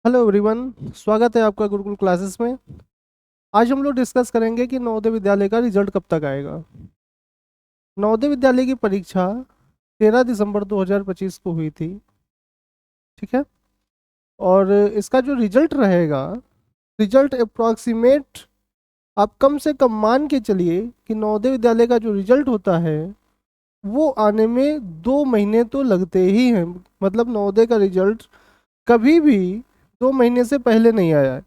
Hello everyone. स्वागत है आपका गुरुकुल क्लासेस में। आज हम लोग डिस्कस करेंगे कि नवोदय विद्यालय का रिजल्ट कब तक आएगा। नवोदय विद्यालय की परीक्षा 13 दिसंबर 2025 को हुई थी। ठीक है। और इसका जो रिजल्ट रहेगा, रिजल्ट अप्रॉक्सीमेट, आप कम से कम मान के चलिए कि नवोदय विद्यालय का जो रिजल्ट होता है वो आने में 2 महीने तो लगते ही हैं। मतलब नवोदय का रिजल्ट कभी भी 2 महीने से पहले नहीं आया है।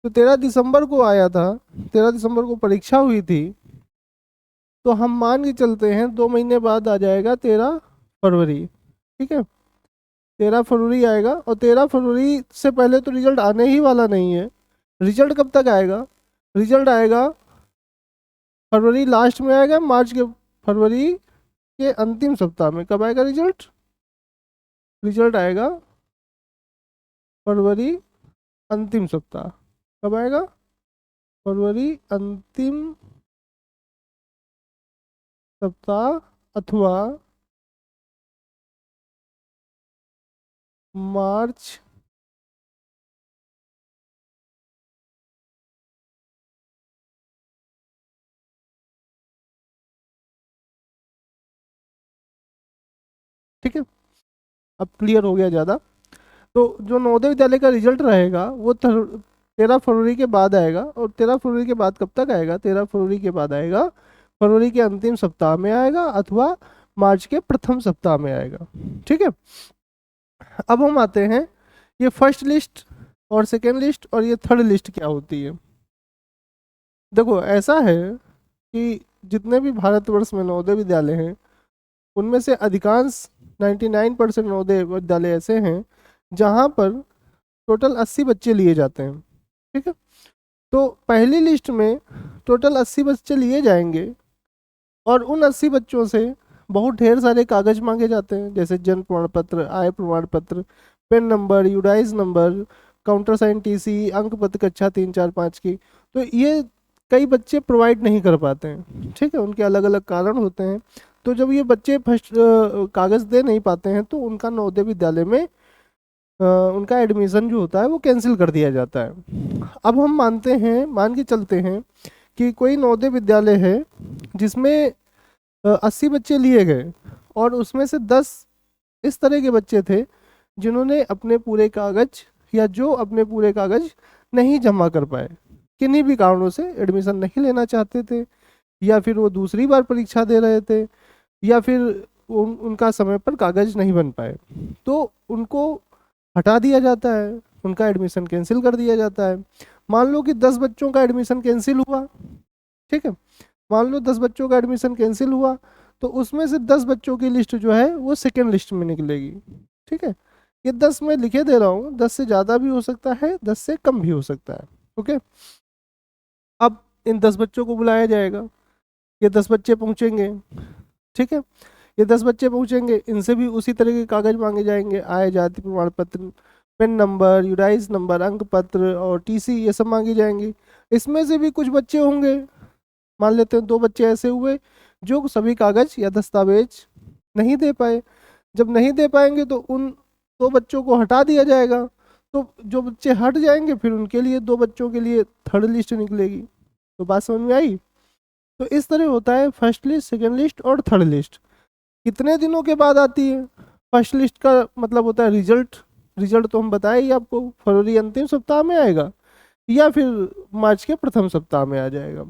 तो 13 दिसंबर को आया था, 13 दिसंबर को परीक्षा हुई थी। तो हम मान के चलते हैं 2 महीने बाद आ जाएगा 13 फरवरी। ठीक है, 13 फरवरी आएगा और 13 फरवरी से पहले तो रिजल्ट आने ही वाला नहीं है। रिजल्ट कब तक आएगा? रिजल्ट आएगा फरवरी लास्ट में आएगा, मार्च के, फरवरी के अंतिम सप्ताह में। कब आएगा रिजल्ट? रिजल्ट आएगा फरवरी अंतिम सप्ताह। कब आएगा? फरवरी अंतिम सप्ताह अथवा मार्च ठीक है, अब क्लियर हो गया ज़्यादा। तो जो नवोदय विद्यालय का रिजल्ट रहेगा वो 13 फरवरी के बाद आएगा। और 13 फरवरी के बाद कब तक आएगा? 13 फरवरी के बाद आएगा फरवरी के अंतिम सप्ताह में आएगा अथवा मार्च के प्रथम सप्ताह में आएगा। ठीक है। अब हम आते हैं, ये फर्स्ट लिस्ट और सेकेंड लिस्ट और ये थर्ड लिस्ट क्या होती है। देखो ऐसा है कि जितने भी भारतवर्ष में नवोदय विद्यालय हैं उनमें से अधिकांश 99% नवोदय विद्यालय ऐसे हैं जहाँ पर टोटल 80 बच्चे लिए जाते हैं। ठीक है। तो पहली लिस्ट में टोटल 80 बच्चे लिए जाएंगे और उन 80 बच्चों से बहुत ढेर सारे कागज मांगे जाते हैं, जैसे जन्म प्रमाण पत्र, आय प्रमाण पत्र, PAN number, UDISE number, countersign TC, अंक पत्र कक्षा 3 4 5 की। तो ये कई बच्चे प्रोवाइड नहीं कर पाते हैं। ठीक है, उनके अलग अलग कारण होते हैं। तो जब ये बच्चे फर्स्ट कागज दे नहीं पाते हैं तो उनका नवोदय विद्यालय में उनका एडमिशन जो होता है वो कैंसिल कर दिया जाता है। अब हम मानते हैं, मान के चलते हैं कि कोई नवोदय विद्यालय है जिसमें 80 बच्चे लिए गए और उसमें से 10 इस तरह के बच्चे थे जिन्होंने अपने पूरे कागज या जो अपने पूरे कागज नहीं जमा कर पाए, किन्हीं भी कारणों से एडमिशन नहीं लेना चाहते थे, या फिर वो दूसरी बार परीक्षा दे रहे थे, या फिर उनका समय पर कागज नहीं बन पाए, तो उनको हटा दिया जाता है, उनका एडमिशन कैंसिल कर दिया जाता है। मान लो कि 10 बच्चों का एडमिशन कैंसिल हुआ। ठीक है, मान लो 10 बच्चों का एडमिशन कैंसिल हुआ तो उसमें से 10 बच्चों की लिस्ट जो है वो सेकेंड लिस्ट में निकलेगी। ठीक है, ये 10 मैं लिखे दे रहा हूँ, 10 से ज़्यादा भी हो सकता है, 10 से कम भी हो सकता है। ओके। अब इन 10 बच्चों को बुलाया जाएगा, ये 10 बच्चे पहुँचेंगे। ठीक है, ये 10 बच्चे पहुँचेंगे, इनसे भी उसी तरह के कागज मांगे जाएंगे, आय, जाति प्रमाण पत्र, पेन नंबर, यूडाइज नंबर, अंक पत्र और टीसी, ये सब मांगी जाएंगी। इसमें से भी कुछ बच्चे होंगे, मान लेते हैं 2 बच्चे ऐसे हुए जो सभी कागज या दस्तावेज नहीं दे पाए। जब नहीं दे पाएंगे तो उन 2 बच्चों को हटा दिया जाएगा। तो जो बच्चे हट जाएंगे फिर उनके लिए 2 बच्चों के लिए थर्ड लिस्ट निकलेगी। तो बात समझ में आई? तो इस तरह होता है फर्स्ट लिस्ट, सेकेंड लिस्ट और थर्ड लिस्ट। कितने दिनों के बाद आती है? फर्स्ट लिस्ट का मतलब होता है रिजल्ट। रिजल्ट तो हम बताए ही आपको, फरवरी अंतिम सप्ताह में आएगा या फिर मार्च के प्रथम सप्ताह में आ जाएगा।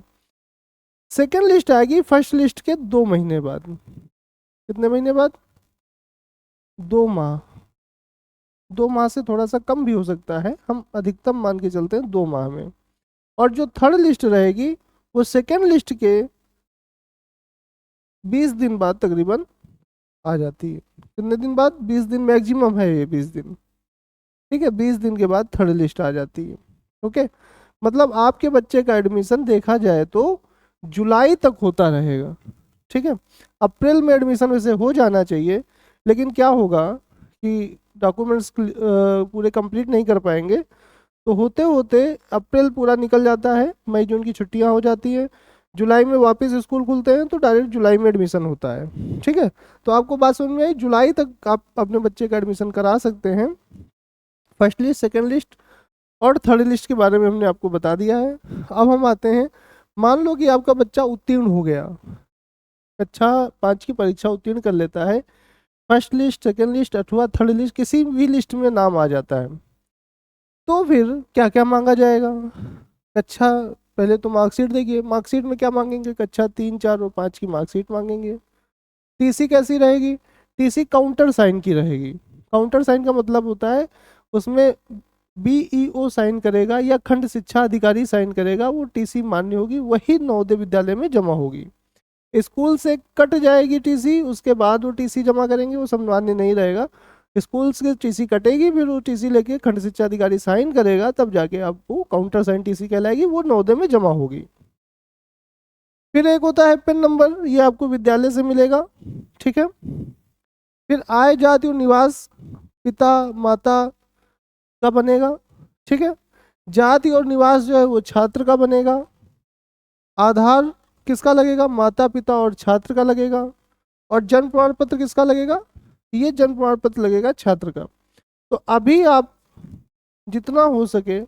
सेकेंड लिस्ट आएगी फर्स्ट लिस्ट के 2 महीने बाद। कितने महीने बाद? 2 माह। 2 माह से थोड़ा सा कम भी हो सकता है, हम अधिकतम मान के चलते हैं 2 माह में। और जो थर्ड लिस्ट रहेगी वो सेकेंड लिस्ट के 20 दिन बाद तकरीबन आ जाती है। कितने दिन बाद? 20 दिन मैक्सिमम है ये, 20 दिन। ठीक है, 20 दिन के बाद थर्ड लिस्ट आ जाती है। ओके, मतलब आपके बच्चे का एडमिशन देखा जाए तो जुलाई तक होता रहेगा। ठीक है, अप्रैल में एडमिशन वैसे हो जाना चाहिए, लेकिन क्या होगा कि डॉक्यूमेंट्स पूरे कंप्लीट नहीं कर पाएंगे, तो होते होते अप्रैल पूरा निकल जाता है, मई जून की छुट्टियां हो जाती है, जुलाई में वापस स्कूल खुलते हैं तो डायरेक्ट जुलाई में एडमिशन होता है। ठीक है, तो आपको बात समझ में आई? जुलाई तक आप अपने बच्चे का एडमिशन करा सकते हैं फर्स्ट लिस्ट, सेकेंड लिस्ट और थर्ड लिस्ट के बारे में हमने आपको बता दिया है। अब हम आते हैं, मान लो कि आपका बच्चा उत्तीर्ण हो गया, कक्षा 5 की परीक्षा उत्तीर्ण कर लेता है, फर्स्ट लिस्ट, सेकेंड लिस्ट अथवा थर्ड लिस्ट किसी भी लिस्ट में नाम आ जाता है, तो फिर क्या क्या मांगा जाएगा? कक्षा, पहले तो मार्कशीट देखिए, मार्कशीट में क्या मांगेंगे? कक्षा 3, 4 और 5 की मार्कशीट मांगेंगे। टीसी कैसी रहेगी? टीसी काउंटर साइन की रहेगी। काउंटर साइन का मतलब होता है उसमें बीईओ साइन करेगा या खंड शिक्षा अधिकारी साइन करेगा, वो टीसी मान्य होगी, वही नवोदय विद्यालय में जमा होगी। स्कूल से कट जाएगी टीसी, उसके बाद वो टीसी जमा करेंगे, वो सब मान्य नहीं रहेगा। स्कूल से टीसी कटेगी, फिर वो टीसी लेके खंड शिक्षा अधिकारी साइन करेगा, तब जाके आपको काउंटर साइन टीसी कहलाएगी, वो नवोदय में जमा होगी। फिर एक होता है पिन नंबर, ये आपको विद्यालय से मिलेगा, ठीक है। फिर आय, जाति और निवास पिता माता का बनेगा, ठीक है। जाति और निवास जो है वो छात्र का बनेगा। आधार किसका लगेगा? माता पिता और छात्र का लगेगा। और जन्म प्रमाण पत्र किसका लगेगा? ये जन्म प्रमाण पत्र लगेगा छात्र का। तो अभी आप जितना हो सके,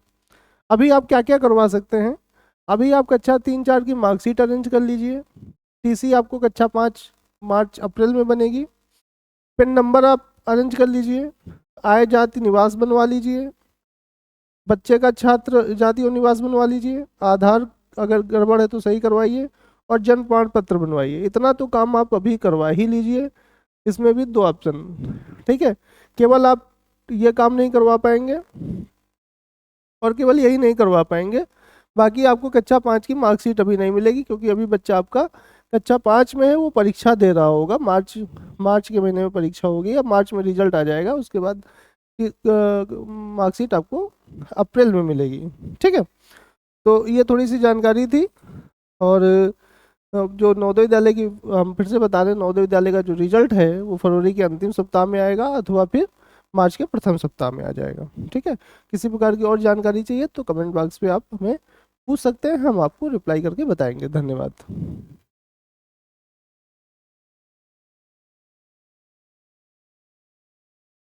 अभी आप क्या क्या करवा सकते हैं? अभी आप कक्षा 3, 4 की मार्कशीट अरेंज कर लीजिए। टीसी आपको कक्षा 5 मार्च अप्रैल में बनेगी। पिन नंबर आप अरेंज कर लीजिए। आय जाति निवास बनवा लीजिए। बच्चे का छात्र जाति और निवास बनवा लीजिए। आधार अगर गड़बड़ है तो सही करवाइए और जन्म प्रमाण पत्र बनवाइए। इतना तो काम आप अभी करवा ही लीजिए। इसमें भी 2 ऑप्शन, ठीक है। केवल आप ये काम नहीं करवा पाएंगे और केवल यही नहीं करवा पाएंगे, बाकी आपको कक्षा 5 की मार्कशीट अभी नहीं मिलेगी, क्योंकि अभी बच्चा आपका कक्षा 5 में है, वो परीक्षा दे रहा होगा। मार्च के महीने में परीक्षा होगी, या मार्च में रिजल्ट आ जाएगा, उसके बाद मार्कशीट आपको अप्रैल में मिलेगी, ठीक है। तो ये थोड़ी सी जानकारी थी। और जो नवोदय विद्यालय की, हम फिर से बता रहे हैं, नवोदय विद्यालय का जो रिजल्ट है वो फरवरी के अंतिम सप्ताह में आएगा, अथवा फिर मार्च के प्रथम सप्ताह में आ जाएगा, ठीक है। किसी प्रकार की और जानकारी चाहिए तो कमेंट बॉक्स पे आप हमें पूछ सकते हैं, हम आपको रिप्लाई करके बताएंगे। धन्यवाद।